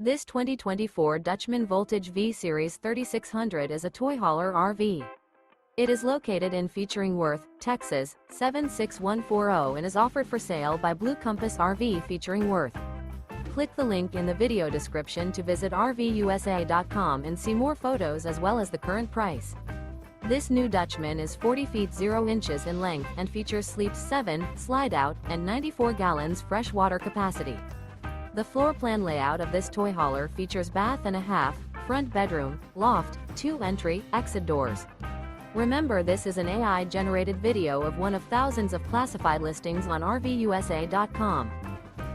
This 2024 Dutchmen Voltage V-Series 3600 is a toy hauler RV. It is located in featuring Worth, Texas, 76140 and is offered for sale by Blue Compass RV featuring Worth. Click the link in the video description to visit RVUSA.com and see more photos as well as the current price. This new Dutchmen is 40 feet 0 inches in length and features sleeps 7, slide-out, and 94 gallons fresh water capacity. The floor plan layout of this toy hauler features bath and a half, front bedroom, loft, 2 entry, exit doors. Remember, this is an AI-generated video of one of thousands of classified listings on RVUSA.com.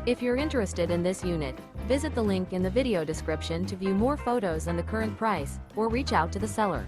If you're interested in this unit, visit the link in the video description to view more photos and the current price, or reach out to the seller.